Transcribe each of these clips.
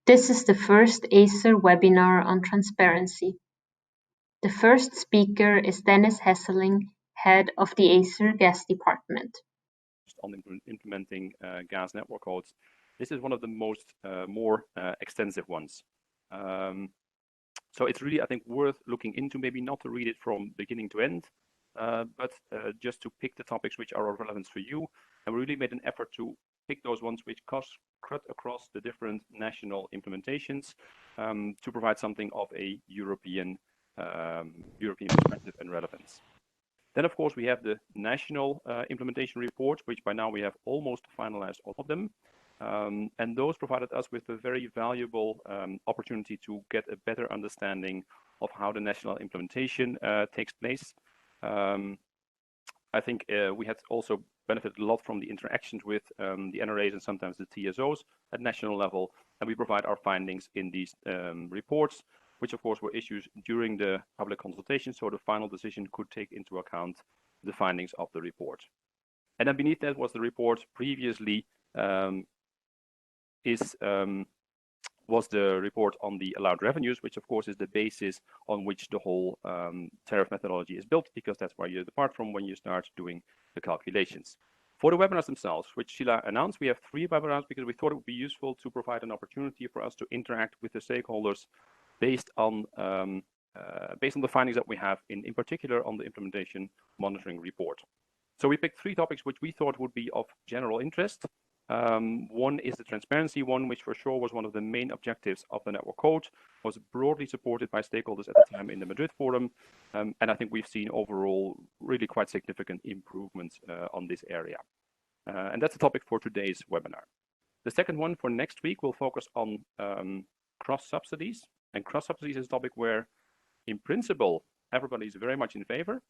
This is the first ACER webinar on transparency. The first speaker is Dennis Hesseling, head of the ACER gas department. On implementing gas network codes, this is one of the most more extensive ones. So it's really, I think, worth looking into, maybe not to read it from beginning to end, but just to pick the topics which are of relevance for you. And we really made an effort to pick those ones which cut across the different national implementations to provide something of a European perspective and relevance. Then, of course, we have the national implementation reports, which by now we have almost finalized all of them. And those provided us with a very valuable opportunity to get a better understanding of how the national implementation takes place. I think we had also benefited a lot from the interactions with the NRAs and sometimes the TSOs at national level, and we provide our findings in these reports, which of course were issued during the public consultation, so the final decision could take into account the findings of the report. And then beneath that was the report previously was the report on the allowed revenues, which of course is the basis on which the whole tariff methodology is built, because that's where you depart from when you start doing the calculations. For the webinars themselves, which Csilla announced, we have 3 webinars because we thought it would be useful to provide an opportunity for us to interact with the stakeholders based on the findings that we have, in particular on the implementation monitoring report. So we picked 3 topics which we thought would be of general interest. One is the transparency one, which for sure was one of the main objectives of the network code, was broadly supported by stakeholders at the time in the Madrid forum. And I think we've seen overall really quite significant improvements on this area. And that's the topic for today's webinar. The second one for next week will focus on cross-subsidies. And cross-subsidies is a topic where, in principle, everybody is very much in favor.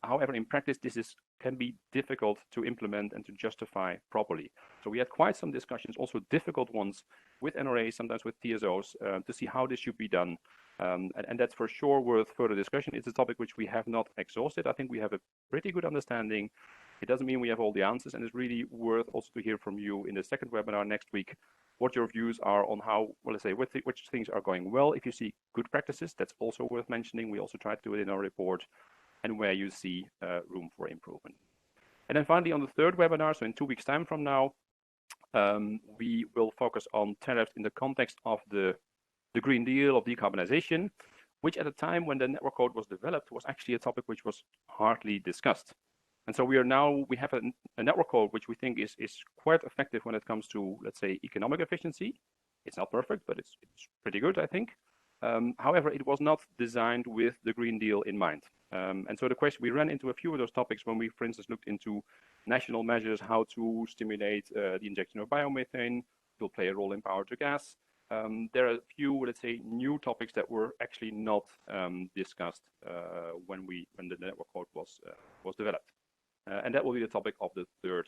However, in practice, this can be difficult to implement and to justify properly. So we had quite some discussions, also difficult ones, with NRAs, sometimes with TSOs, to see how this should be done. And that's for sure worth further discussion. It's a topic which we have not exhausted. I think we have a pretty good understanding. It doesn't mean we have all the answers, and it's really worth also to hear from you in the second webinar next week what your views are on how, well, let's say, which things are going well. If you see good practices, that's also worth mentioning. We also try to do it in our report, and where you see room for improvement. And then finally, on the third webinar, so in 2 weeks' time from now, we will focus on tariffs in the context of the Green Deal of decarbonization, which at the time when the network code was developed was actually a topic which was hardly discussed. And so we have a network code which we think is quite effective when it comes to, let's say, economic efficiency. It's not perfect, but it's pretty good, I think. However, it was not designed with the Green Deal in mind. And so the question, we ran into a few of those topics when we, for instance, looked into national measures, how to stimulate the injection of biomethane, will play a role in power to gas. There are a few, let's say, new topics that were actually not discussed when the network code was developed. And that will be the topic of the third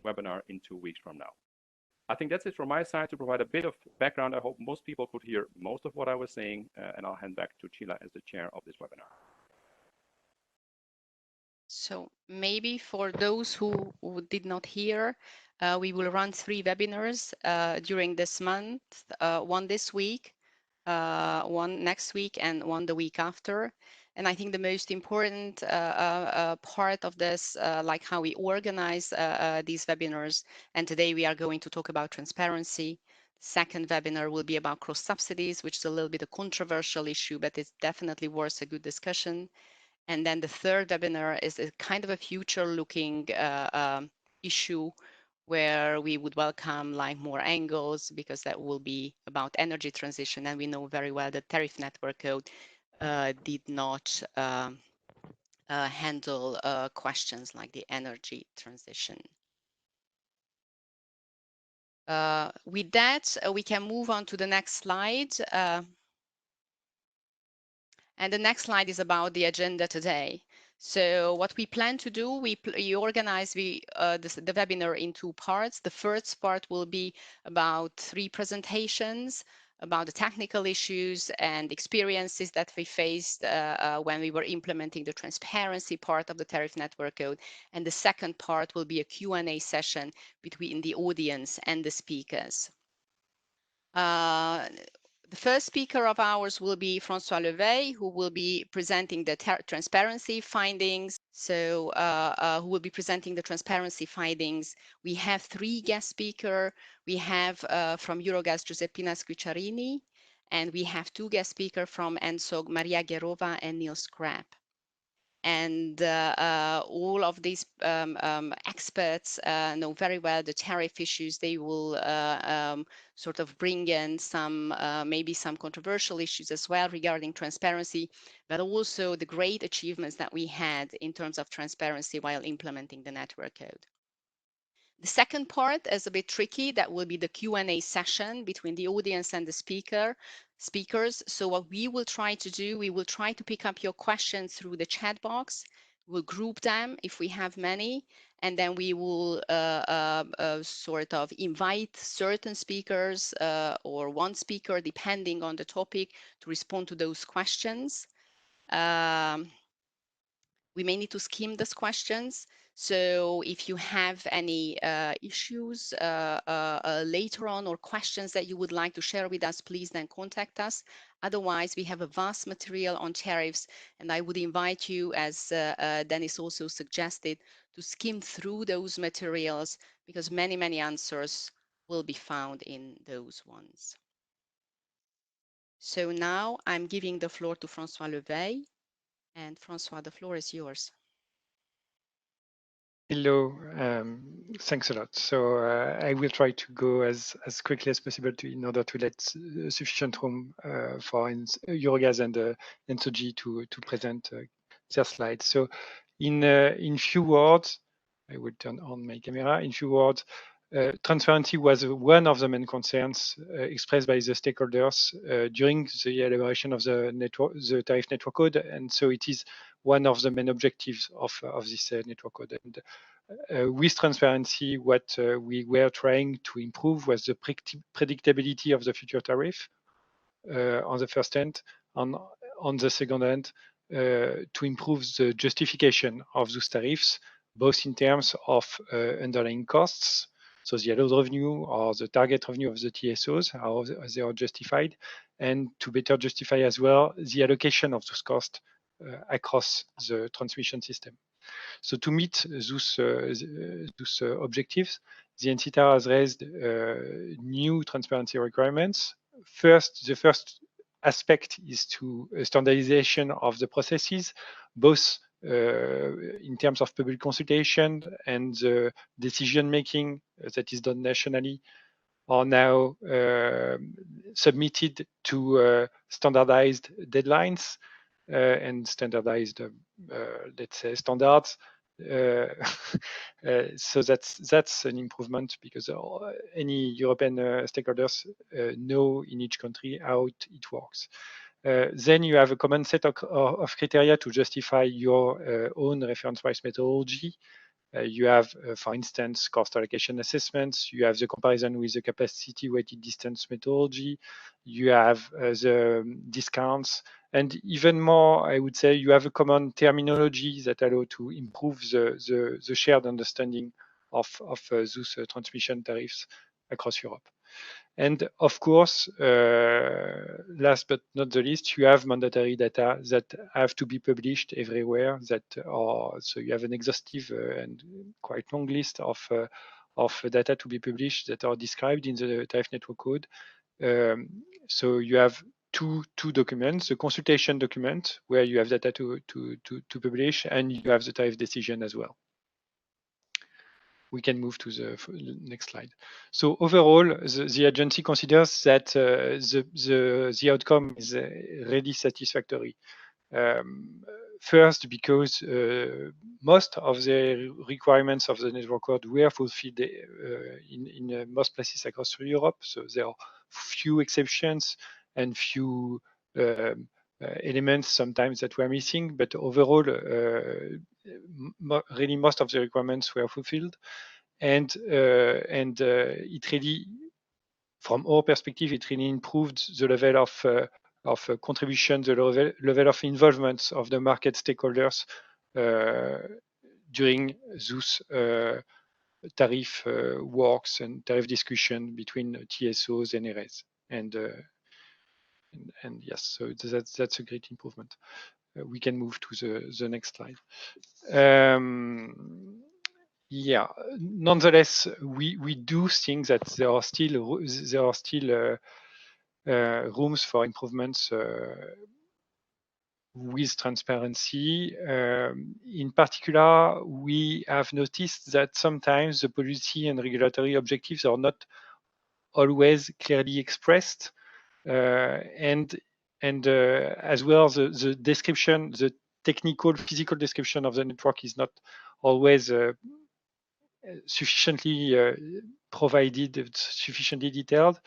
webinar in 2 weeks from now. I think that's it from my side to provide a bit of background. I hope most people could hear most of what I was saying, and I'll hand back to Csilla as the chair of this webinar. So maybe for those who did not hear, we will run 3 webinars during this month, one this week, one next week, and one the week after. And I think the most important part of this, like how we organize these webinars, and today we are going to talk about transparency. Second webinar will be about cross subsidies, which is a little bit a controversial issue, but it's definitely worth a good discussion. And then the third webinar is a kind of a future-looking issue where we would welcome like more angles, because that will be about energy transition. And we know very well that tariff network code did not handle questions like the energy transition. With that, we can move on to the next slide. And the next slide is about the agenda today. So what we plan to do, we organize the webinar in 2 parts. The first part will be about 3 presentations about the technical issues and experiences that we faced when we were implementing the transparency part of the tariff network code. And the second part will be a Q&A session between the audience and the speakers. The first speaker of ours will be Francois Leveille, who will be presenting the transparency findings. So who will be presenting the transparency findings. We have 3 guest speakers. We have from Eurogas, Guiseppina Squicciarini, and we have 2 guest speakers from ENTSOG, Maria Gerova and Niels Krap. And all of these experts know very well the tariff issues. They will sort of bring in some, maybe some controversial issues as well regarding transparency, but also the great achievements that we had in terms of transparency while implementing the network code. The second part is a bit tricky. That will be the Q&A session between the audience and the speakers. So what we will try to do, we will try to pick up your questions through the chat box. We'll group them if we have many, and then we will sort of invite certain speakers or one speaker, depending on the topic, to respond to those questions. We may need to skim these questions. So if you have any issues later on or questions that you would like to share with us, please then contact us. Otherwise, we have a vast material on tariffs, and I would invite you, as Dennis also suggested, to skim through those materials because many, many answers will be found in those ones. So now I'm giving the floor to Francois Leveille. And Francois, the floor is yours. Hello, thanks a lot. So I will try to go as quickly as possible in order to let sufficient room for Eurogas and ENTSOG to present their slides. So in few words, I will turn on my camera. In few words, transparency was one of the main concerns expressed by the stakeholders during the elaboration of the tariff network code, and so it is one of the main objectives of this network code. And with transparency, what we were trying to improve was the predictability of the future tariff on the first hand. On the second hand, to improve the justification of those tariffs, both in terms of underlying costs, so the allowed revenue or the target revenue of the TSOs, how they are justified, and to better justify as well the allocation of those costs across the transmission system. So to meet those objectives, the NCTAR has raised new transparency requirements. The first aspect is to standardization of the processes, both in terms of public consultation and the decision making that is done nationally are now submitted to standardized deadlines and standardized, let's say, standards. So that's an improvement because any European stakeholders know in each country how it works. Then you have a common set of criteria to justify your own reference price methodology. You have, for instance, cost allocation assessments. You have the comparison with the capacity weighted distance methodology. You have the discounts. And even more, I would say, you have a common terminology that allow to improve the shared understanding of those transmission tariffs across Europe. And of course, last but not the least, you have mandatory data that have to be published everywhere. So you have an exhaustive and quite long list of data to be published that are described in the tariff network code. So you have two documents: the consultation document where you have data to publish, and you have the tariff decision as well. We can move to the next slide. So overall, the agency considers that the outcome is really satisfactory. First, because most of the requirements of the network code were fulfilled in most places across Europe. So there are few exceptions and few elements sometimes that were missing, but overall, really most of the requirements were fulfilled. And it really, from our perspective, it really improved the level of contribution, the level of involvement of the market stakeholders during those tariff works and tariff discussion between TSOs and ERES. and yes, so that's a great improvement. We can move to the next slide. Yeah, nonetheless, we do think that there are still rooms for improvements with transparency. In particular, we have noticed that sometimes the policy and regulatory objectives are not always clearly expressed, and as well the description, the technical physical description of the network is not always sufficiently provided, sufficiently detailed,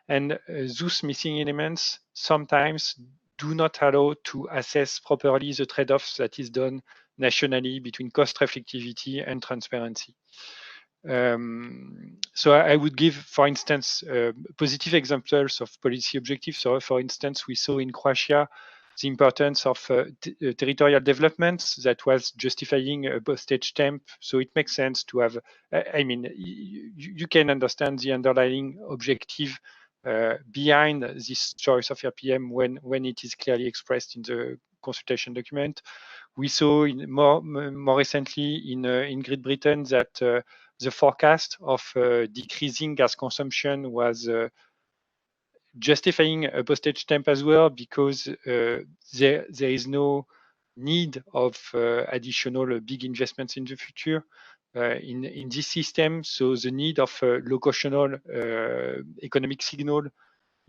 and those missing elements sometimes do not allow to assess properly the trade-offs that is done nationally between cost reflectivity and transparency. So I would give, for instance, positive examples of policy objectives. So, for instance, we saw in Croatia the importance of territorial development that was justifying a postage stamp. So it makes sense to have, I mean, you can understand the underlying objective behind this choice of RPM when it is clearly expressed in the consultation document. We saw more recently in Great Britain that the forecast of decreasing gas consumption was justifying a postage stamp as well, because there is no need of additional big investments in the future in this system. So the need of locational economic signal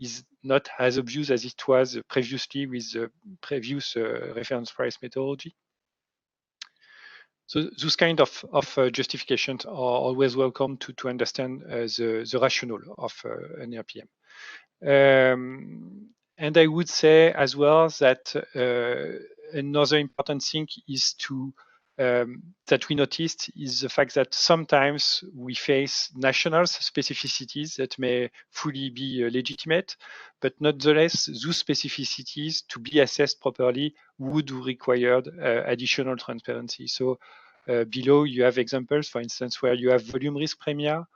is not as obvious as it was previously with the previous reference price methodology. So those kind of justifications are always welcome to understand the rationale of an RPM. And I would say as well that another important thing is that we noticed is the fact that sometimes we face national specificities that may fully be legitimate, but nonetheless, those specificities to be assessed properly would require additional transparency. So below you have examples, for instance, where you have volume risk premia.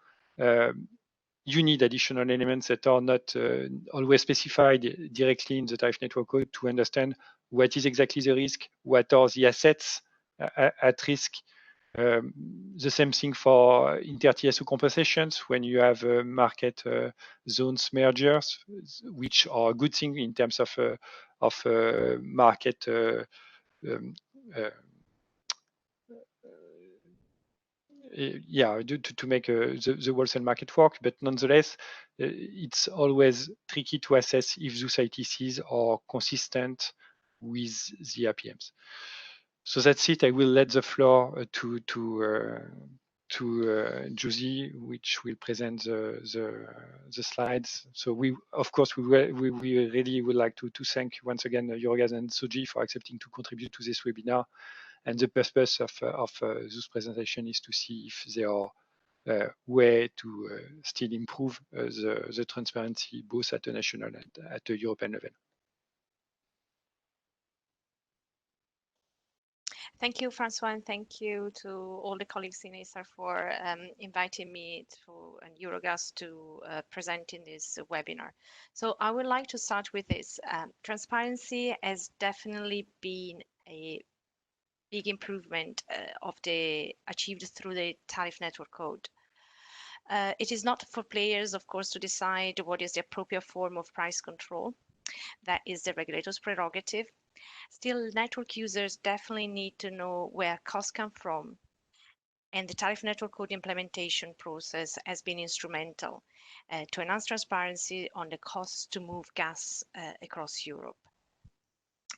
You need additional elements that are not always specified directly in the tariff network code to understand what is exactly the risk, what are the assets at risk. The same thing for inter-TSO compensations when you have market zones mergers, which are a good thing in terms of market to make the wholesale market work, but nonetheless, it's always tricky to assess if those ITCs are consistent with the RPMs. So that's it. I will let the floor to Josie, which will present the slides. So we really would like to thank once again Eurogas and ENTSOG for accepting to contribute to this webinar. And the purpose of this presentation is to see if there are ways to still improve the transparency both at the national and at the European level. Thank you, Francois, and thank you to all the colleagues in ACER for inviting me to Eurogas to present in this webinar. So I would like to start with this. Transparency has definitely been a big improvement achieved through the tariff network code. It is not for players, of course, to decide what is the appropriate form of price control. That is the regulator's prerogative. Still, network users definitely need to know where costs come from, and the tariff network code implementation process has been instrumental to enhance transparency on the costs to move gas across Europe.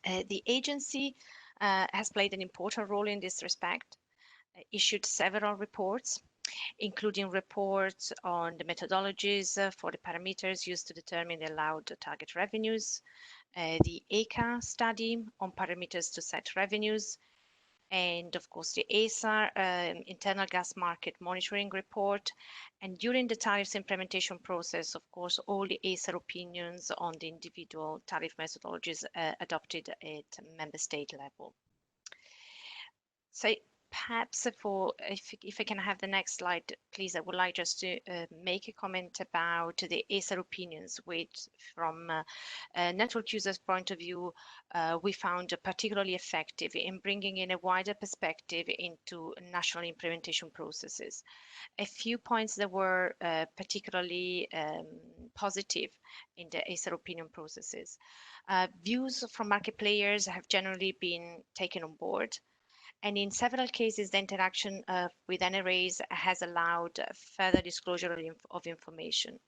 The agency has played an important role in this respect, issued several reports, including reports on the methodologies for the parameters used to determine the allowed target revenues, the ACER study on parameters to set revenues, and of course the ACER internal gas market monitoring report. And during the tariffs implementation process, of course, all the ACER opinions on the individual tariff methodologies adopted at member state level. So Perhaps if I can have the next slide, please, I would like just to make a comment about the ACER opinions, which from a network user's point of view, we found particularly effective in bringing in a wider perspective into national implementation processes. A few points that were particularly positive in the ACER opinion processes. Views from market players have generally been taken on board. And in several cases, the interaction with NRAs has allowed further disclosure of information.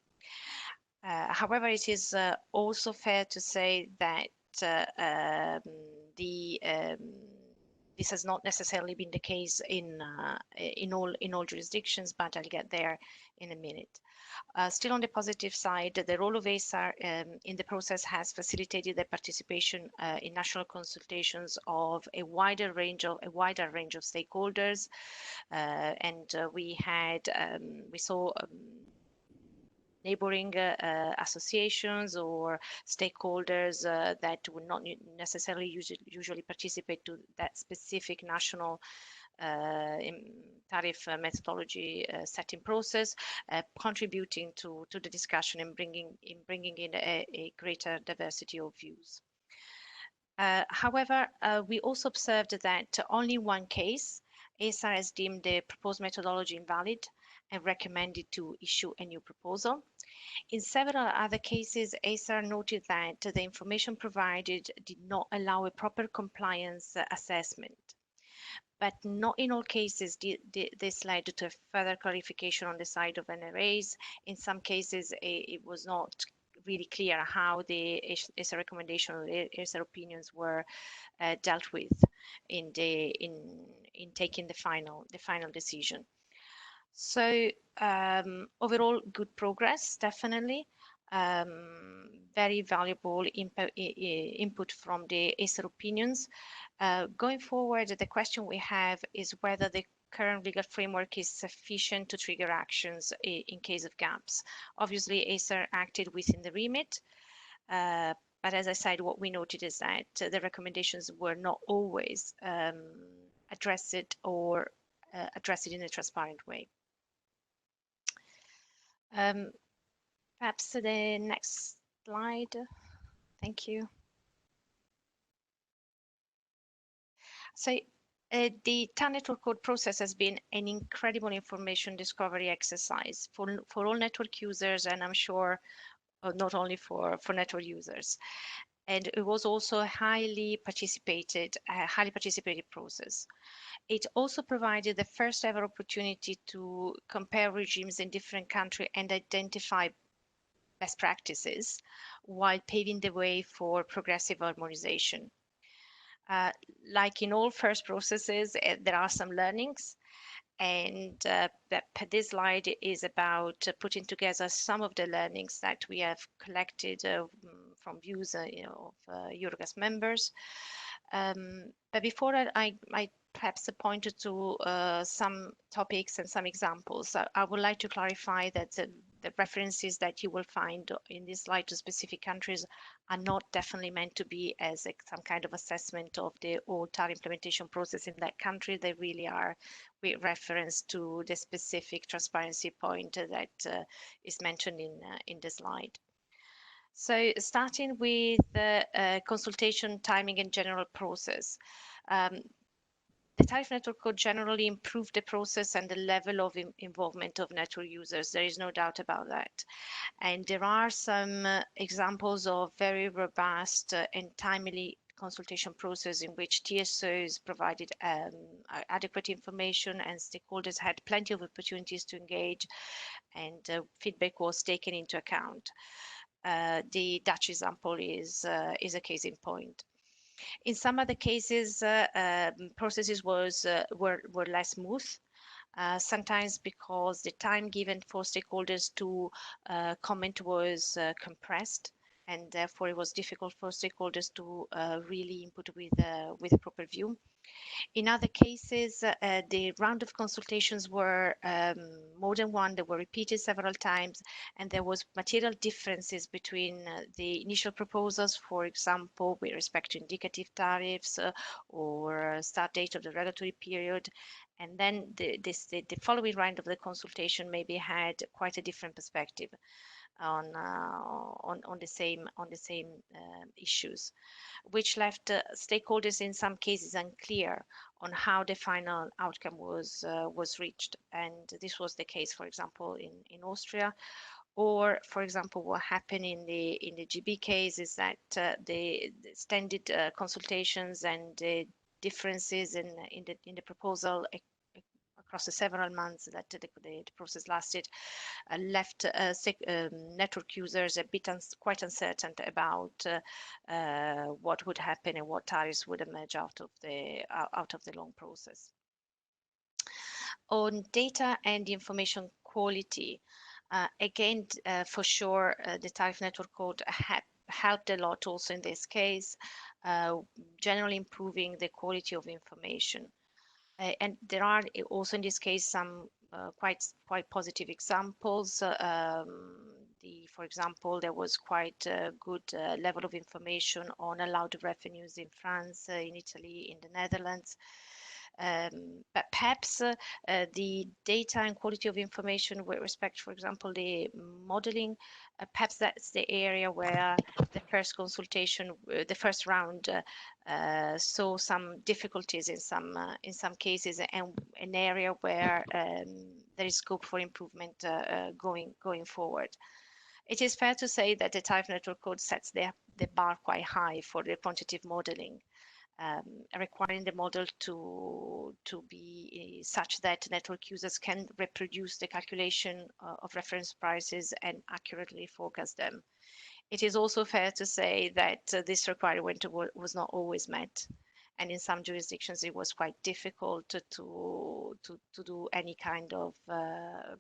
However, it is also fair to say that this has not necessarily been the case in all jurisdictions, but I'll get there in a minute. Still on the positive side, the role of ACER in the process has facilitated the participation in national consultations of a wider range of stakeholders, and we saw neighboring associations or stakeholders that would not necessarily usually participate to that specific national tariff methodology setting process, contributing to the discussion and bringing in a greater diversity of views. However, we also observed that only one case, ACER has deemed the proposed methodology invalid and recommended to issue a new proposal. In several other cases, ACER noted that the information provided did not allow a proper compliance assessment. But not in all cases this led to a further clarification on the side of NRAs. In some cases, it was not really clear how the ACER recommendation or the ACER opinions were dealt with in taking the final decision. So overall, good progress, definitely. Very valuable input from the ACER opinions. Going forward, the question we have is whether the current legal framework is sufficient to trigger actions in case of gaps. Obviously, ACER acted within the remit, but as I said, what we noted is that the recommendations were not always addressed in a transparent way. Perhaps the next slide. Thank you. So the TAR network code process has been an incredible information discovery exercise for all network users, and I'm sure not only for network users. And it was also a highly participated process. It also provided the first ever opportunity to compare regimes in different countries and identify best practices while paving the way for progressive harmonization. Like in all first processes, there are some learnings, and this slide is about putting together some of the learnings that we have collected from views of Eurogas members. But before I perhaps pointed to some topics and some examples, I would like to clarify that the references that you will find in this slide to specific countries are not definitely meant to be as some kind of assessment of the whole TAR implementation process in that country. They really are with reference to the specific transparency point that is mentioned in the slide. So starting with the consultation timing and general process. The tariff network code generally improved the process and the level of involvement of network users. There is no doubt about that. And there are some examples of very robust and timely consultation process in which TSOs provided adequate information and stakeholders had plenty of opportunities to engage, and feedback was taken into account. The Dutch example is a case in point. In some other cases, processes were less smooth, sometimes because the time given for stakeholders to comment was compressed, and therefore it was difficult for stakeholders to really input with a proper view. In other cases, the round of consultations were more than one. They were repeated several times, and there was material differences between the initial proposals, for example, with respect to indicative tariffs or start date of the regulatory period. And then the following round of the consultation maybe had quite a different perspective on the same issues, which left stakeholders in some cases unclear on how the final outcome was reached. And this was the case, for example, in Austria, or for example, what happened in the GB case is that the extended consultations and the differences in the proposal across the several months that the process lasted left network users a bit quite uncertain about what would happen and what tariffs would emerge out of the long process. On data and information quality, again, for sure, the tariff network code helped a lot also in this case, generally improving the quality of information. And there are also in this case some quite positive examples. For example, there was quite a good level of information on allowed revenues in France, in Italy, in the Netherlands. But perhaps the data and quality of information with respect, for example, the modeling, perhaps that's the area where the first consultation, the first round, saw some difficulties in some cases, and an area where there is scope for improvement going forward. It is fair to say that the tariff network code sets the bar quite high for the quantitative modeling. Requiring the model to be such that network users can reproduce the calculation of reference prices and accurately forecast them. It is also fair to say that this requirement was not always met, and in some jurisdictions it was quite difficult to do any kind of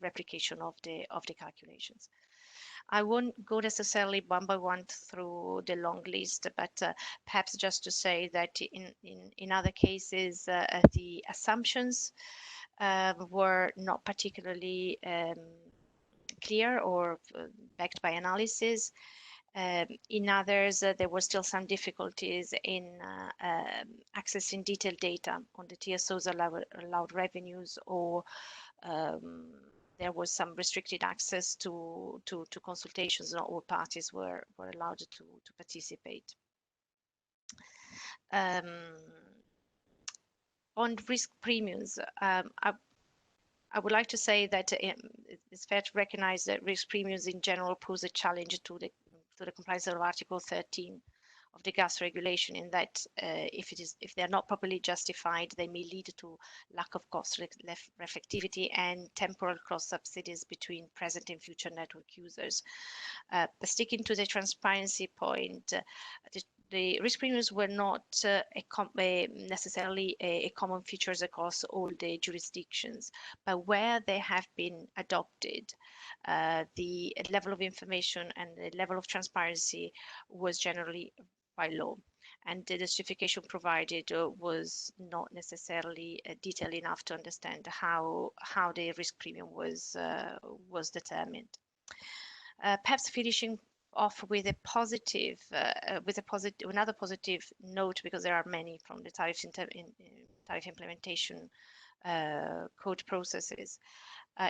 replication of the calculations. I won't go necessarily one by one through the long list, but perhaps just to say that in other cases, the assumptions were not particularly clear or backed by analysis. In others, there were still some difficulties in accessing detailed data on the TSO's allowed revenues, or there was some restricted access to consultations. Not all parties were allowed to participate. On risk premiums, I would like to say that it's fair to recognize that risk premiums in general pose a challenge to the compliance of Article 13 of the gas regulation, in that if they are not properly justified, they may lead to lack of cost reflectivity and temporal cross subsidies between present and future network users. But sticking to the transparency point, the risk premiums were not necessarily a common features across all the jurisdictions, but where they have been adopted, the level of information and the level of transparency was generally quite low, and the justification provided was not necessarily detailed enough to understand how the risk premium was determined. Perhaps finishing off with a positive, another positive note, because there are many from the tariff implementation code processes.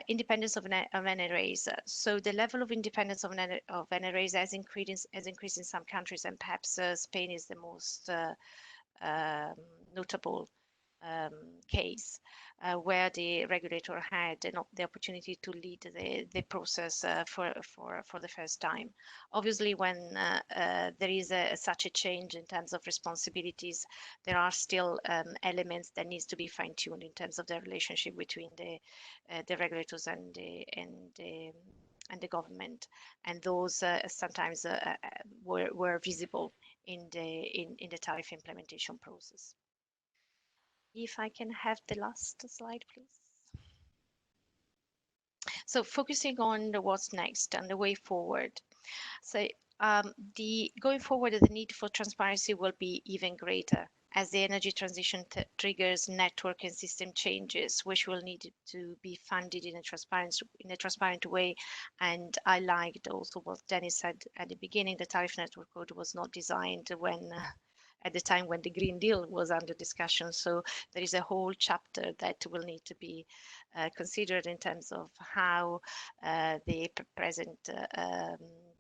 Independence of NRAs. So the level of independence of NRAs has increased in some countries, and perhaps Spain is the most notable case where the regulator had the opportunity to lead the process for the first time. Obviously, when there is such a change in terms of responsibilities, there are still elements that needs to be fine-tuned in terms of the relationship between the regulators and the government, and those sometimes were visible in the tariff implementation process. If I can have the last slide, please. So focusing on what's next and the way forward. So Going forward, the need for transparency will be even greater as the energy transition triggers network and system changes, which will need to be funded in a transparent way. And I liked also what Dennis said at the beginning: the tariff network code was not designed when at the time when the Green Deal was under discussion. So there is a whole chapter that will need to be considered in terms of how the present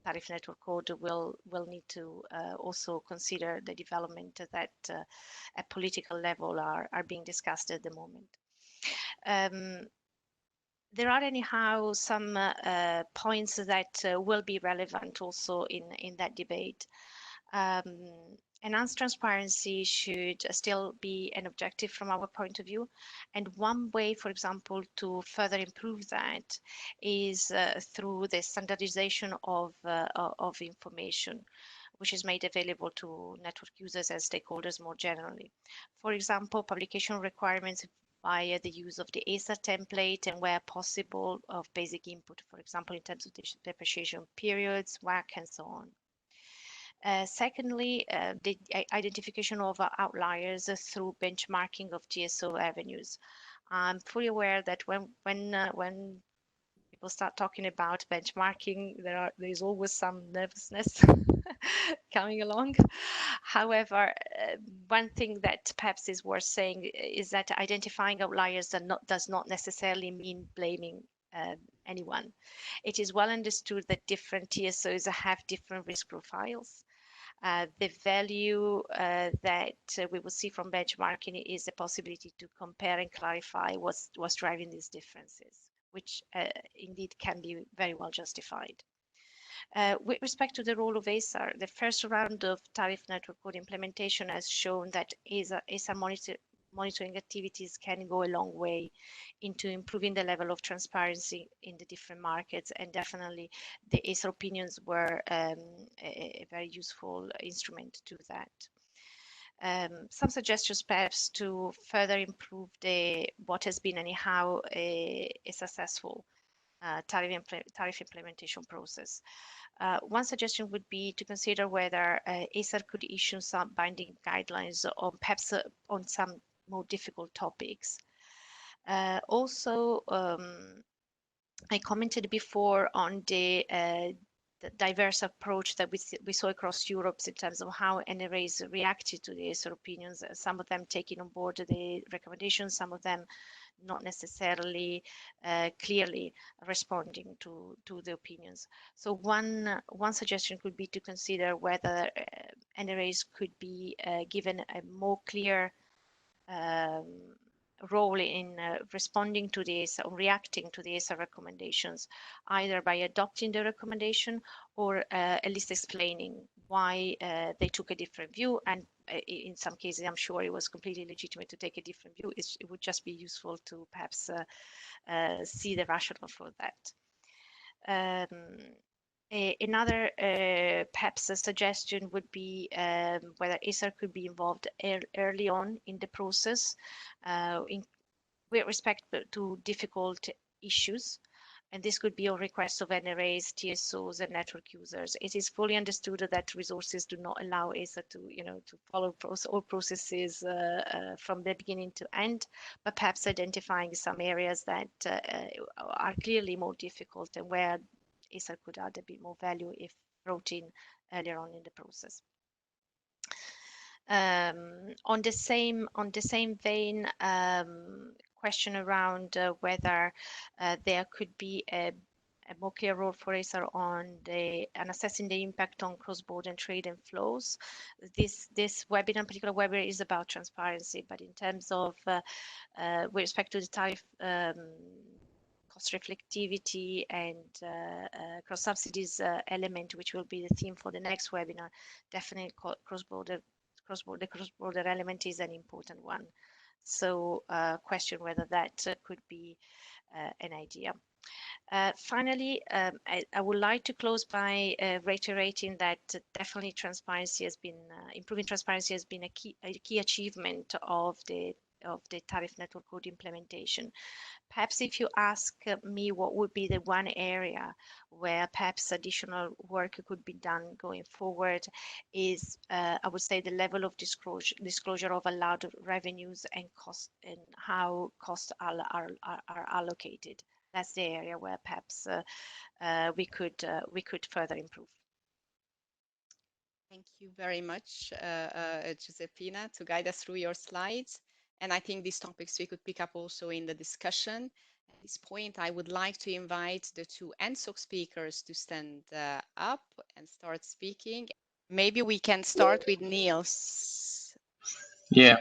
tariff network code will need to also consider the development that at political level are being discussed at the moment. There are anyhow some points that will be relevant also in that debate. Enhanced transparency should still be an objective from our point of view. And one way, for example, to further improve that is through the standardization of information, which is made available to network users and stakeholders more generally. For example, publication requirements via the use of the ACER template and where possible of basic input, for example, in terms of depreciation periods, WACC, and so on. Secondly, the identification of outliers through benchmarking of TSO avenues. I'm fully aware that when people start talking about benchmarking, there is always some nervousness coming along. However, one thing that perhaps is worth saying is that identifying outliers does not necessarily mean blaming anyone. It is well understood that different TSOs have different risk profiles. The value that we will see from benchmarking is the possibility to compare and clarify what's driving these differences, which indeed can be very well justified. With respect to the role of ACER, the first round of tariff network code implementation has shown that ACER monitoring activities can go a long way into improving the level of transparency in the different markets, and definitely the ACER opinions were a very useful instrument to that. Some suggestions perhaps to further improve what has been anyhow a successful tariff implementation process. One suggestion would be to consider whether ACER could issue some binding guidelines on perhaps on some more difficult topics. Also, I commented before on the diverse approach that we saw across Europe in terms of how NRAs reacted to the ACER opinions, some of them taking on board the recommendations, some of them not necessarily clearly responding to the opinions. So one suggestion could be to consider whether NRAs could be given a more clear role in responding to the ACER or reacting to the ACER recommendations, either by adopting the recommendation or at least explaining why they took a different view. And in some cases, I'm sure it was completely legitimate to take a different view. It would just be useful to perhaps see the rationale for that. Another perhaps a suggestion would be whether ACER could be involved early on in the process with respect to difficult issues. And this could be on request of NRAs, TSOs, and network users. It is fully understood that resources do not allow ACER to, to follow all processes from the beginning to end, but perhaps identifying some areas that are clearly more difficult and where ACER could add a bit more value if brought in earlier on in the process. On the same vein, question around whether there could be a more clear role for ACER on assessing the impact on cross-border trade and flows. This webinar, particular webinar, is about transparency, but in terms of with respect to the tariff cost reflectivity and cross subsidies element, which will be the theme for the next webinar, definitely cross-border element is an important one. So question whether that could be an idea. Finally, I would like to close by reiterating that definitely transparency has been improving transparency has been a key achievement of the the tariff network code implementation. Perhaps if you ask me what would be the one area where perhaps additional work could be done going forward is, I would say, the level of disclosure of allowed revenues and cost, and how costs are allocated. That's the area where perhaps we could further improve. Thank you very much, Guiseppina, to guide us through your slides. And I think these topics we could pick up also in the discussion. At this point, I would like to invite the two ENTSOG speakers to stand up and start speaking. Maybe we can start with Niels. Yeah.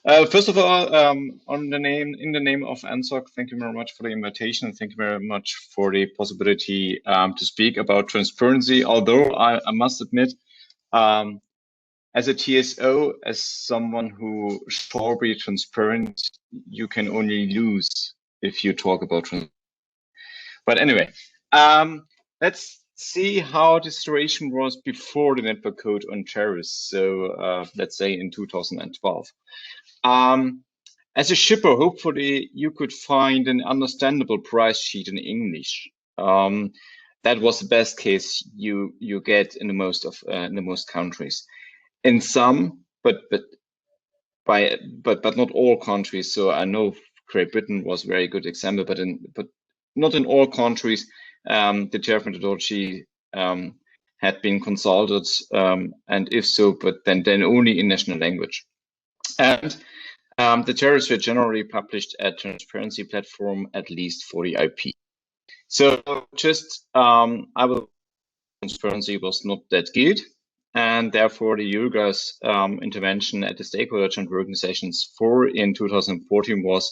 First of all, in the name of ENTSOG, thank you very much for the invitation. Thank you very much for the possibility to speak about transparency. Although I must admit, as a TSO, as someone who should be transparent, you can only lose if you talk about transparency. But anyway, let's see how the situation was before the network code on tariffs. So let's say in 2012. As a shipper, hopefully you could find an understandable price sheet in English. That was the best case you get in the most countries. In some, but not all countries. So I know Great Britain was a very good example, but not in all countries. The tariff methodology had been consulted, and if so, but then only in national language. And the tariffs were generally published at transparency platform, at least for the IP. So just transparency was not that good. And therefore, the Eurogas intervention at the stakeholder joint working sessions in 2014 was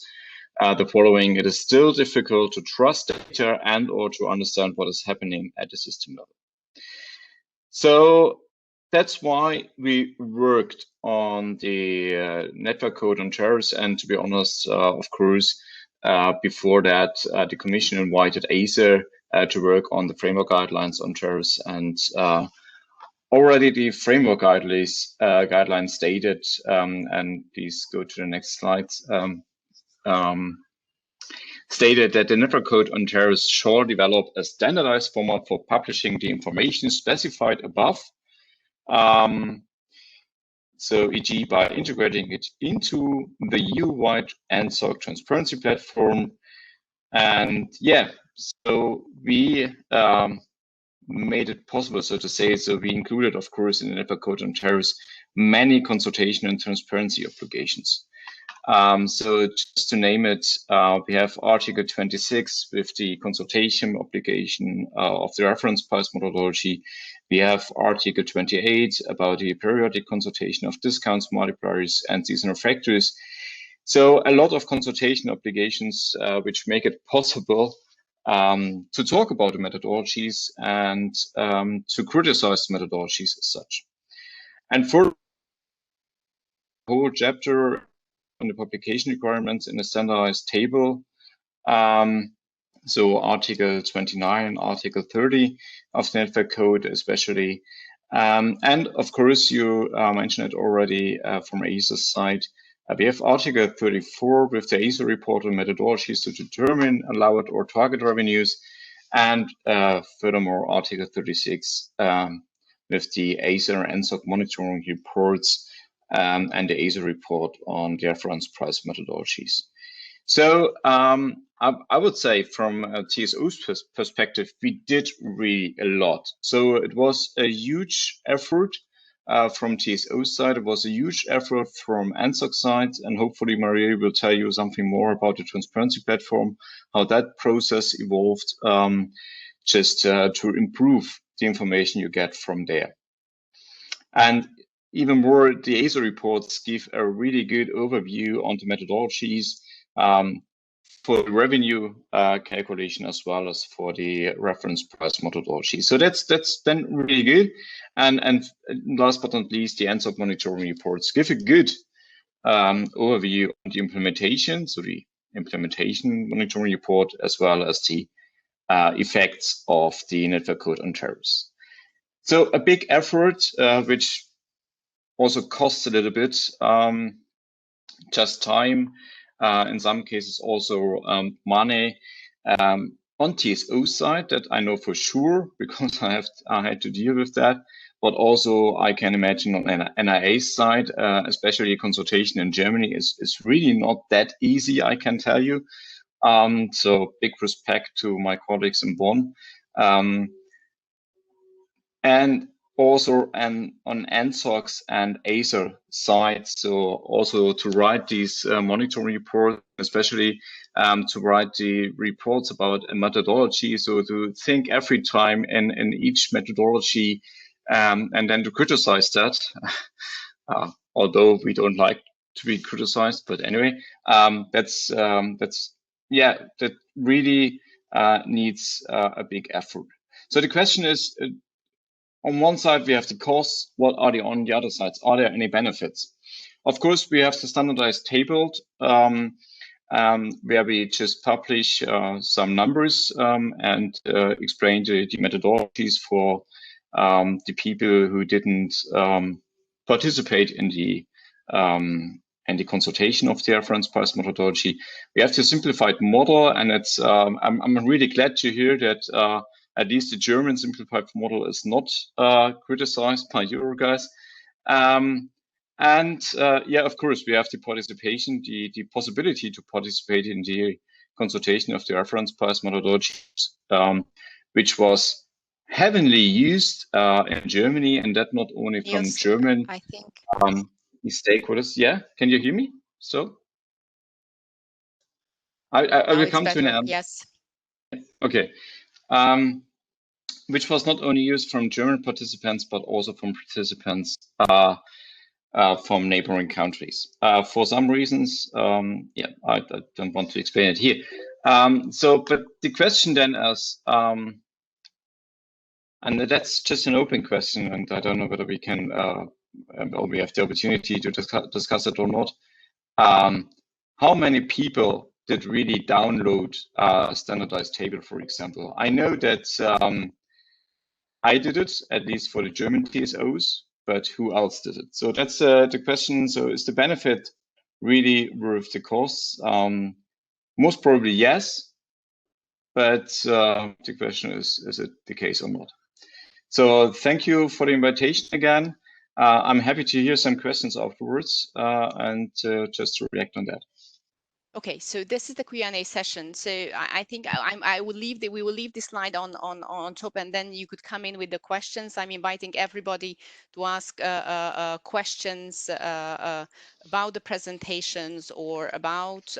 the following: it is still difficult to trust data and or to understand what is happening at the system level. So that's why we worked on the network code on tariffs. And to be honest, of course, before that, the Commission invited ACER to work on the framework guidelines on tariffs, and already the framework guidelines stated, and please go to the next slide, stated that the network code on tariffs shall develop a standardized format for publishing the information specified above. So e.g. by integrating it into the EU-wide ENTSOG transparency platform. And yeah, so we made it possible, so to say. So we included, of course, in the network code on tariffs, many consultation and transparency obligations. So just to name it, we have Article 26 with the consultation obligation of the reference price methodology. We have Article 28 about the periodic consultation of discounts, multipliers, and seasonal factors. So a lot of consultation obligations which make it possible to talk about the methodologies and to criticize the methodologies as such. And for the whole chapter on the publication requirements in a standardized table, so Article 29, Article 30 of the network code especially. And of course, you mentioned it already from ACER's side. We have Article 34 with the ACER report on methodologies to determine allowed or target revenues. And furthermore, Article 36 with the ACER and ENTSOG monitoring reports and the ACER report on the reference price methodologies. So I would say from a TSO's perspective, we did really a lot. So it was a huge effort from TSO's side. It was a huge effort from ENTSOG side, and hopefully Maria will tell you something more about the transparency platform, how that process evolved, just to improve the information you get from there. And even more, the ACER reports give a really good overview on the methodologies for the revenue calculation as well as for the reference price methodology. So that's been really good. And last but not least, the ENTSOG monitoring reports give a good overview on the implementation. So the implementation monitoring report as well as the effects of the network code on tariffs. So a big effort which also costs a little bit just time, in some cases also money. On TSO side, that I know for sure because I had to deal with that. But also I can imagine on NIA side, especially consultation in Germany is really not that easy, I can tell you. So big respect to my colleagues in Bonn. And also on ENTSOG and ACER side, so also to write these monitoring reports, especially to write the reports about a methodology, so to think every time in each methodology and then to criticize that, although we don't like to be criticized, but anyway, yeah, that really needs a big effort. So the question is, on one side, we have the costs. What are on the other sides? Are there any benefits? Of course, we have the standardized table where we just publish some numbers and explain the methodologies for the people who didn't participate in the consultation of the reference price methodology. We have the simplified model, and it's I'm really glad to hear that at least the German simplified model is not criticized by Eurogas. Yeah, of course, we have the participation, the possibility to participate in the consultation of the reference price methodology, which was heavily used in Germany, and that not only from Niels, German I think stakeholders. Yeah, can you hear me? So I will come to an end. Yes. Okay. Which was not only used from German participants, but also from participants from neighboring countries. For some reasons, yeah, I don't want to explain it here. But the question then is, and that's just an open question, and I don't know whether we can, or we have the opportunity to discuss it or not. How many people did really download a standardized table, for example? I know that I did it, at least for the German TSOs, but who else did it? So that's the question. So is the benefit really worth the costs? Most probably yes, but the question is it the case or not? So thank you for the invitation again. I'm happy to hear some questions afterwards and just to react on that. Okay, so this is the Q&A session. So I think we will leave this slide on top, and then you could come in with the questions. I'm inviting everybody to ask questions about the presentations or about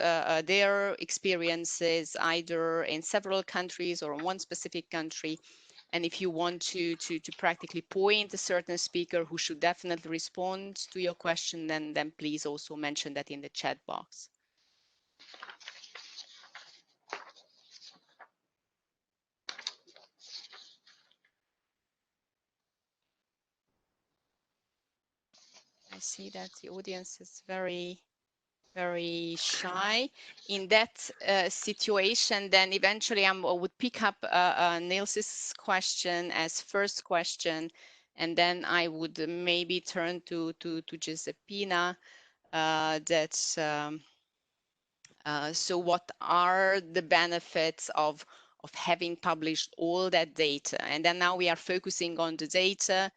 their experiences, either in several countries or in one specific country. And if you want to practically point a certain speaker who should definitely respond to your question, then please also mention that in the chat box. I see that the audience is very, very shy. In that situation, then eventually I would pick up Niels's question as first question, and then I would maybe turn to Guiseppina. So what are the benefits of having published all that data? And then now we are focusing on the data.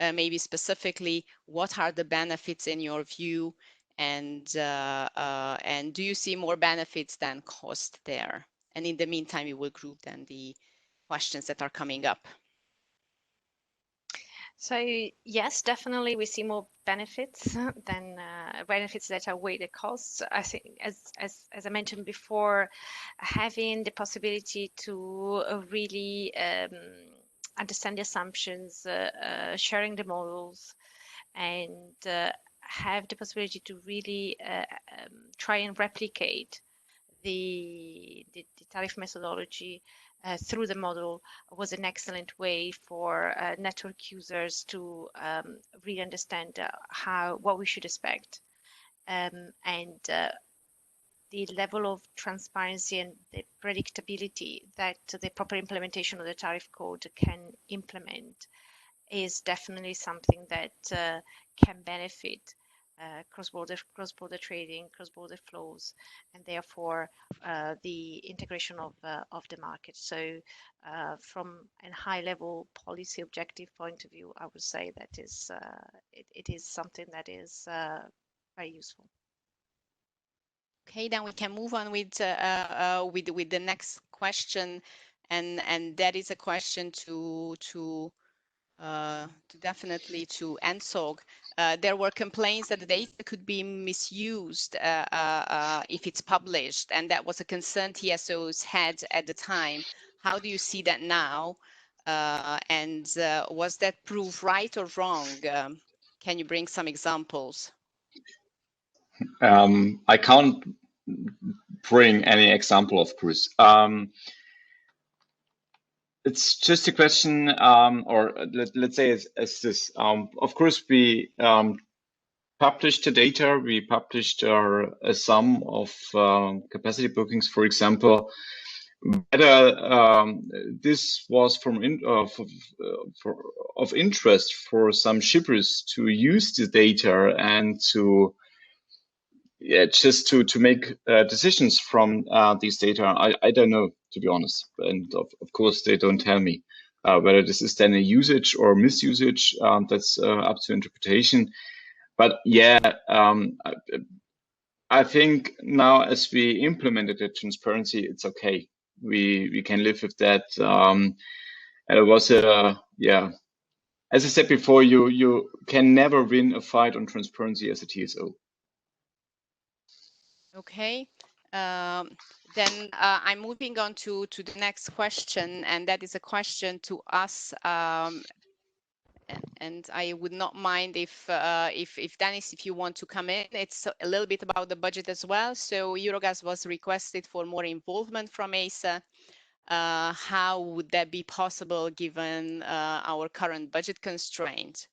Maybe specifically, what are the benefits in your view, and do you see more benefits than cost there? And in the meantime, we will group then the questions that are coming up. So yes, definitely we see more benefits than benefits that outweigh the costs. I think, as I mentioned before, having the possibility to really understand the assumptions, sharing the models, and have the possibility to really try and replicate the tariff methodology through the model was an excellent way for network users to really understand what we should expect, and the level of transparency and the predictability that the proper implementation of the tariff code can implement is definitely something that can benefit cross-border trading, cross-border flows, and therefore the integration of the market. So from a high-level policy objective point of view, I would say that is it is something that is very useful. Okay, then we can move on with the next question, and that is a question to definitely to ENTSOG. There were complaints that the data could be misused if it's published, and that was a concern TSOs had at the time. How do you see that now? And was that proof right or wrong? Can you bring some examples? I can't bring any example, of course. It's just a question, or let's say it's this. Of course, we published the data. We published a sum of capacity bookings, for example. Whether this was of interest for some shippers to use the data and to just to make decisions from these data, I don't know, to be honest. And of course, they don't tell me whether this is then a usage or misusage. That's up to interpretation. But yeah, I think now as we implemented the transparency, it's okay. We can live with that. And it was yeah. As I said before, you can never win a fight on transparency as a TSO. Okay, then I'm moving on to the next question, and that is a question to us. And I would not mind if Dennis, if you want to come in, it's a little bit about the budget as well. So Eurogas was requested for more involvement from ACER. How would that be possible given our current budget constraint?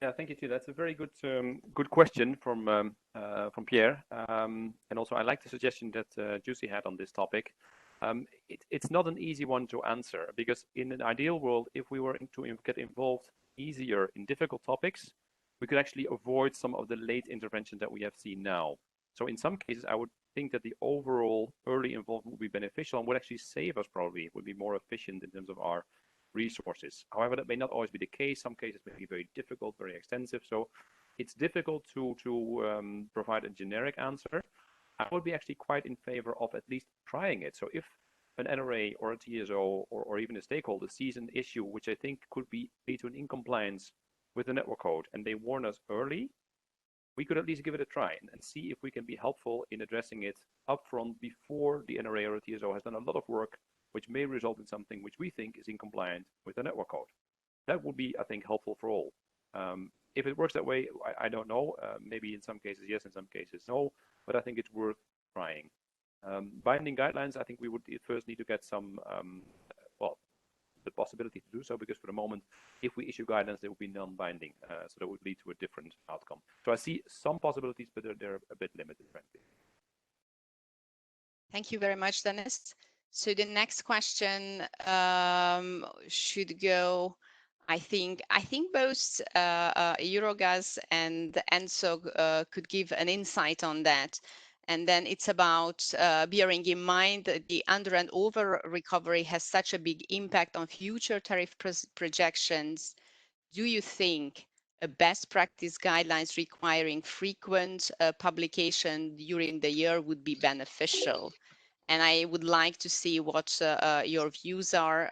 Yeah, thank you, Csilla. That's a very good question from Pierre. And also, I like the suggestion that Jussi had on this topic. It's not an easy one to answer, because in an ideal world, if we were to get involved easier in difficult topics, we could actually avoid some of the late interventions that we have seen now. So in some cases, I would think that the overall early involvement would be beneficial and would actually save us probably, would be more efficient in terms of our resources. However, that may not always be the case. Some cases may be very difficult, very extensive. So it's difficult to provide a generic answer. I would be actually quite in favor of at least trying it. So if an NRA or a TSO or even a stakeholder sees an issue which I think could lead to an incompliance with the network code, and they warn us early, we could at least give it a try and see if we can be helpful in addressing it upfront before the NRA or a TSO has done a lot of work which may result in something which we think is incompliant with the network code. That would be, I think, helpful for all. If it works that way, I don't know. Maybe in some cases yes, in some cases no, but I think it's worth trying. Binding guidelines, I think we would first need to get some, well, the possibility to do so, because for the moment, if we issue guidelines, they will be non-binding, so that would lead to a different outcome. So I see some possibilities, but they're a bit limited, frankly. Thank you very much, Dennis. So the next question should go, I think both Eurogas and ENTSOG could give an insight on that. And then it's about bearing in mind that the under and over recovery has such a big impact on future tariff projections. Do you think a best practice guidelines requiring frequent publication during the year would be beneficial? And I would like to see what your views are.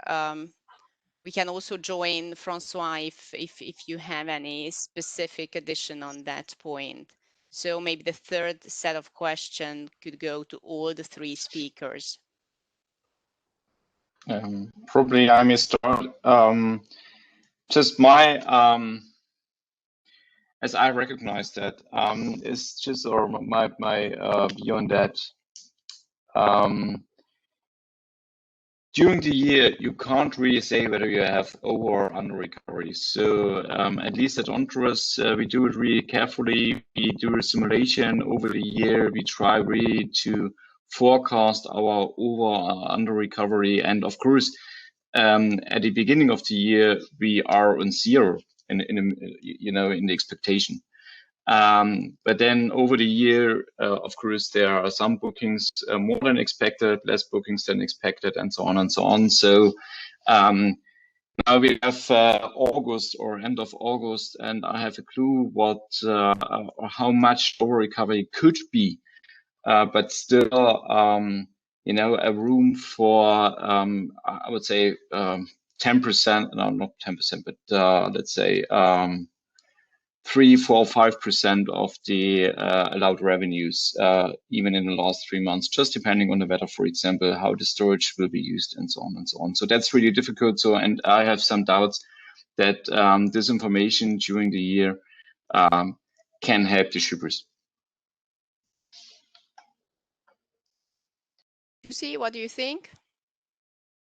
We can also join Francois if you have any specific addition on that point. So maybe the third set of questions could go to all the three speakers. Probably I may start. Just my, as I recognize that, is just, or my view on that. During the year, you can't really say whether you have over or under recovery. So at least at Ontrus, we do it really carefully. We do a simulation over the year. We try really to forecast our over or under recovery. And of course, at the beginning of the year, we are on zero in the expectation. But then over the year, of course, there are some bookings more than expected, less bookings than expected, and so on and so on. So now we have August or end of August, and I have a clue what or how much over recovery could be, but still, you know, a room for I would say 10%, no, not 10%, but let's say 3, 4, 5% of the allowed revenues, even in the last 3 months, just depending on the weather, for example, how the storage will be used, and so on and so on. So that's really difficult. So, and I have some doubts that this information during the year can help the shippers. Lucy, what do you think?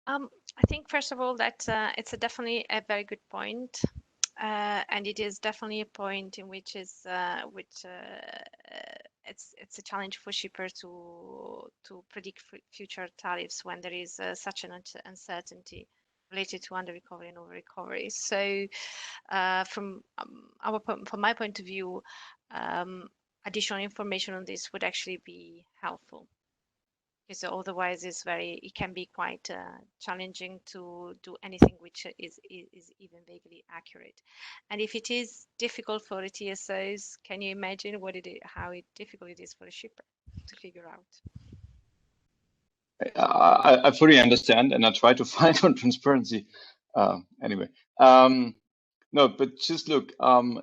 I think first of all that it's definitely a very good point, and it is definitely a point in which is it's a challenge for shippers to predict future tariffs when there is such an uncertainty related to under recovery and over recovery. So from my point of view, additional information on this would actually be helpful. Because otherwise it can be quite challenging to do anything which is even vaguely accurate. And if it is difficult for the TSOs, can you imagine how difficult it is for a shipper to figure out? I fully understand, and I try to fight on transparency. Anyway, no, but just look,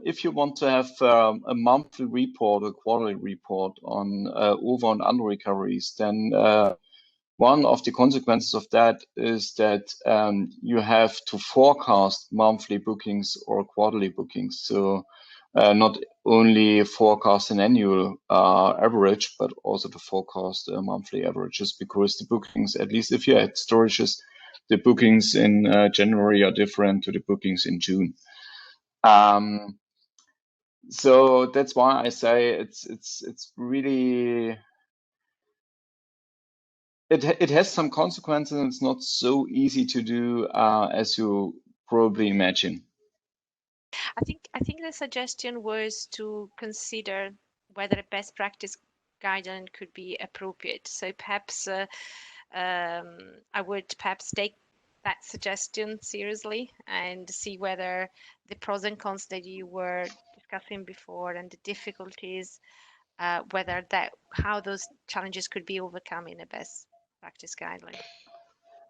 if you want to have a monthly report, a quarterly report on over and under recoveries, then one of the consequences of that is that you have to forecast monthly bookings or quarterly bookings. So not only forecast an annual average, but also to forecast monthly averages, because the bookings, at least if you had storages, the bookings in January are different to the bookings in June. So that's why I say it's really, it has some consequences, and it's not so easy to do as you probably imagine. I think the suggestion was to consider whether a best practice guideline could be appropriate. So perhaps I would perhaps take that suggestion seriously and see whether the pros and cons that you were discussing before and the difficulties, whether how those challenges could be overcome in a best practice guideline.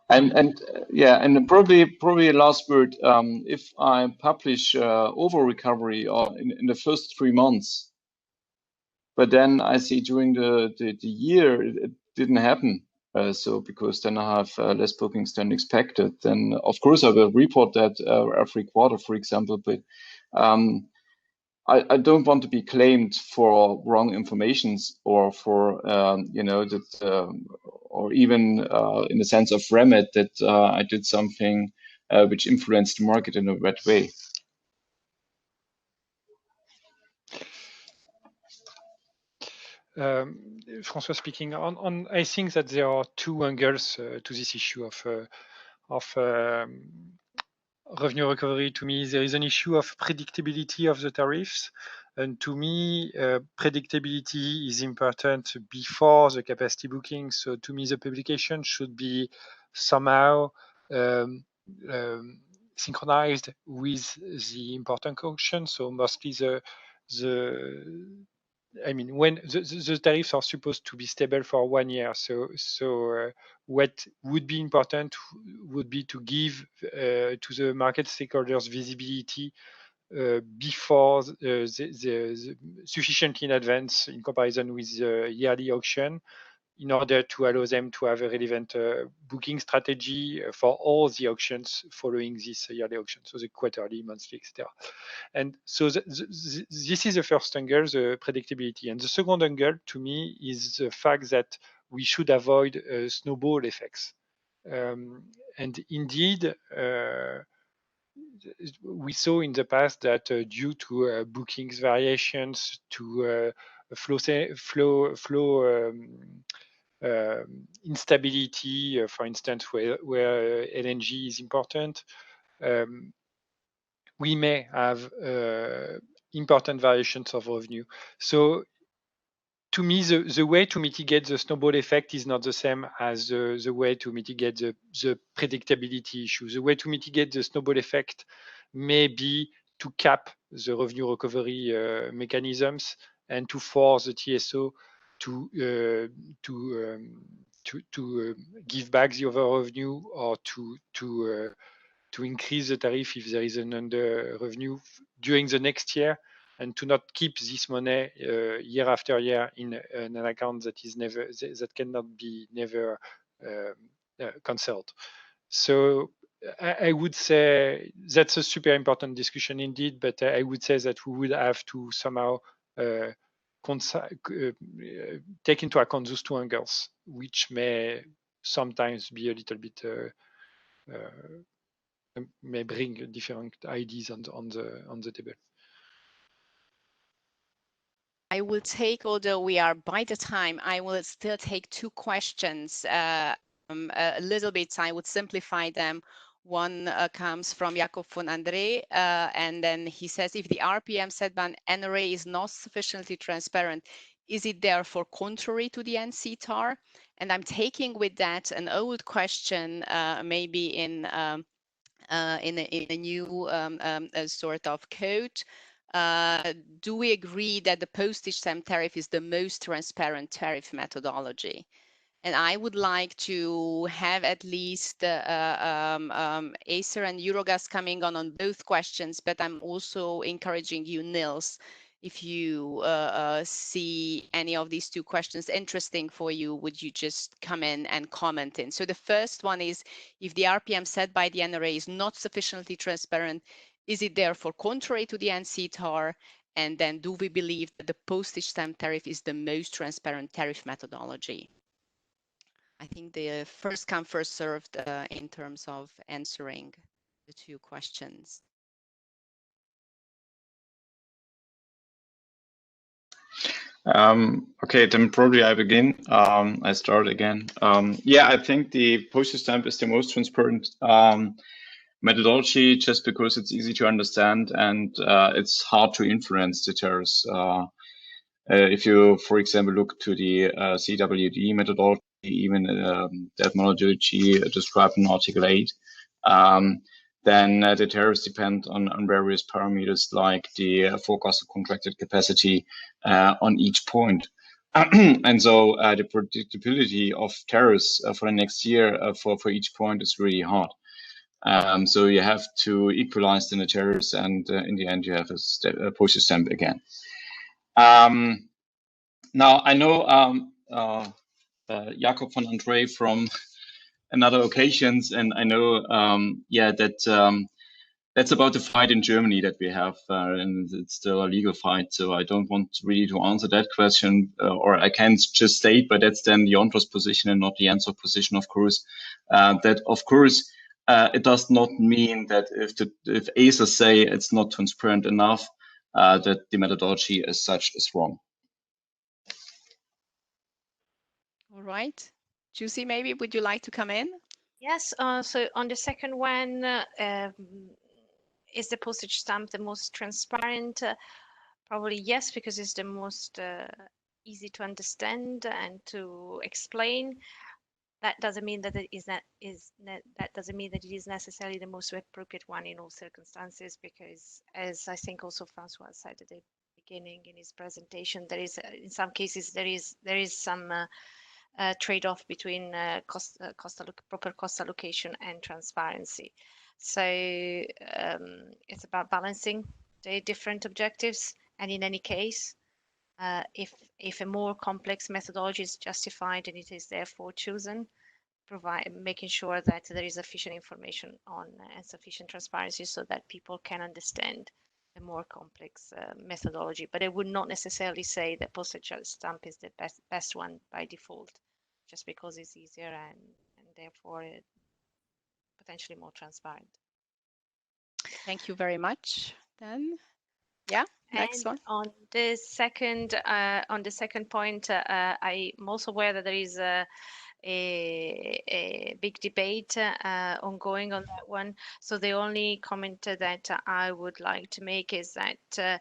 And yeah, and probably a last word. If I publish over recovery or in the first 3 months, but then I see during the year it didn't happen. So because then I have less bookings than expected, then of course I will report that every quarter, for example. But I don't want to be claimed for wrong informations or for you know, that or even in the sense of remit that I did something which influenced the market in a bad way. Francois speaking. I think that there are 2 angles to this issue of revenue recovery. To me, there is an issue of predictability of the tariffs, and to me, predictability is important before the capacity booking. So to me, the publication should be somehow synchronized with the important auction. So mostly I mean, when the tariffs are supposed to be stable for 1 year, so what would be important would be to give to the market stakeholders visibility before the sufficiently in advance in comparison with the yearly auction, in order to allow them to have a relevant booking strategy for all the auctions following this yearly auction, so the quarterly, monthly, etc. And so this is the first angle, the predictability. And the second angle, to me, is the fact that we should avoid snowball effects. And indeed, we saw in the past that due to bookings variations, to flow instability, for instance, where LNG is important, we may have important variations of revenue. So to me, the way to mitigate the snowball effect is not the same as the way to mitigate the predictability issue. The way to mitigate the snowball effect may be to cap the revenue recovery mechanisms and to force the TSO to give back the over revenue or to increase the tariff if there is an under revenue during the next year, and to not keep this money year after year in an account that is never that cannot be never cancelled. So I would say that's a super important discussion indeed, but I would say that we would have to somehow take into account those two angles, which may sometimes be a little bit may bring different ideas on the table. I will take, although we are by the time, I will still take two questions. A little bit, I would simplify them. One comes from Jakob von Andre, and then he says, if the RPM set by an NRA is not sufficiently transparent, is it therefore contrary to the NCTAR? And I'm taking with that an old question, maybe in a new sort of code. Do we agree that the postage stamp tariff is the most transparent tariff methodology? And I would like to have at least ACER and Eurogas coming on both questions, but I'm also encouraging you, Niels, if you see any of these two questions interesting for you, would you just come in and comment in? So the first one is, if the RPM set by the NRA is not sufficiently transparent, is it therefore contrary to the NCTAR? And then do we believe that the postage stamp tariff is the most transparent tariff methodology? I think the first come, first served in terms of answering the two questions. Okay, then probably I begin. I start again. Yeah, I think the postage stamp is the most transparent methodology, just because it's easy to understand and it's hard to influence the tariffs. If you, for example, look to the CWD methodology, even that methodology described in Article 8, then the tariffs depend on various parameters like the forecasted contracted capacity on each point. And so the predictability of tariffs for the next year for each point is really hard. So you have to equalize the tariffs, and in the end you have a postage stamp again. Now I know Jakob von Andre from another occasions, and I know yeah, that that's about the fight in Germany that we have, and it's still a legal fight. So I don't want really to answer that question, or I can just state, but that's then the ENTSOG position and not the ENTSOG position, of course. That of course it does not mean that if ACER say it's not transparent enough, that the methodology as such is wrong. All right. Juicy, maybe would you like to come in? Yes, so on the second one, is the postage stamp the most transparent? Probably yes, because it's the most easy to understand and to explain. That doesn't mean that that doesn't mean that it is necessarily the most appropriate one in all circumstances, because as I think also Francois said at the beginning in his presentation, there is in some cases there is some trade-off between proper cost allocation and transparency. So it's about balancing the different objectives, and in any case, if a more complex methodology is justified and it is therefore chosen, making sure that there is sufficient information on and sufficient transparency so that people can understand the more complex methodology. But I would not necessarily say that postage stamp is the best one by default, just because it's easier and therefore potentially more transparent. Thank you very much. Then, yeah, next one. On the second point, I'm also aware that there is a big debate ongoing on that one. So the only comment that I would like to make is that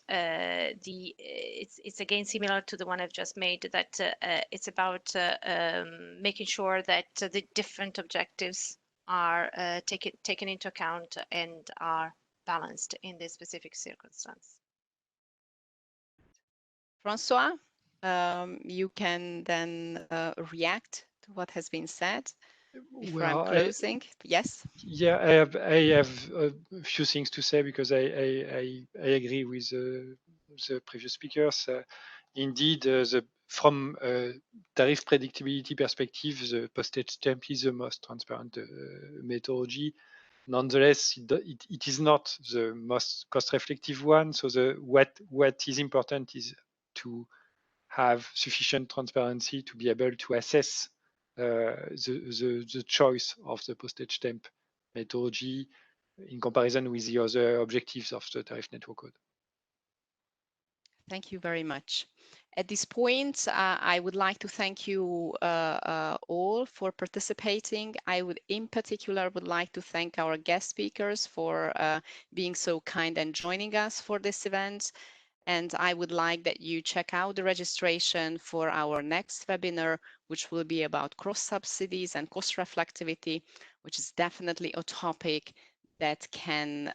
it's again similar to the one I've just made, that it's about making sure that the different objectives are taken into account and are balanced in this specific circumstance. Francois, you can then react to what has been said before I'm closing. Yes. Yeah, I have a few things to say because I agree with the previous speakers. Indeed, from tariff predictability perspective, the postage stamp is the most transparent methodology. Nonetheless, it is not the most cost-reflective one. So what is important is to have sufficient transparency to be able to assess the choice of the postage stamp methodology in comparison with the other objectives of the tariff network code. Thank you very much. At this point, I would like to thank you all for participating. I would, in particular, would like to thank our guest speakers for being so kind and joining us for this event. And I would like that you check out the registration for our next webinar, which will be about cross-subsidies and cost reflectivity, which is definitely a topic that can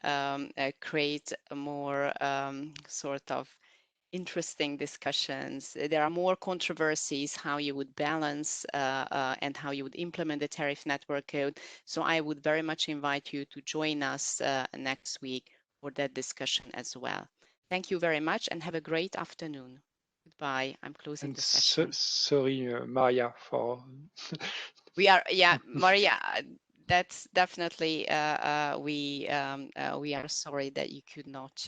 create a more sort of interesting discussions. There are more controversies how you would balance and how you would implement the tariff network code. So I would very much invite you to join us next week for that discussion as well. Thank you very much and have a great afternoon. Goodbye. I'm closing the session. Sorry, Maria, for Maria, that's definitely we are sorry that you could not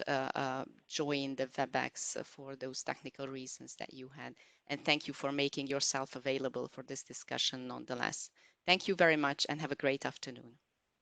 join the WebEx for those technical reasons that you had, and thank you for making yourself available for this discussion nonetheless. Thank you very much and have a great afternoon.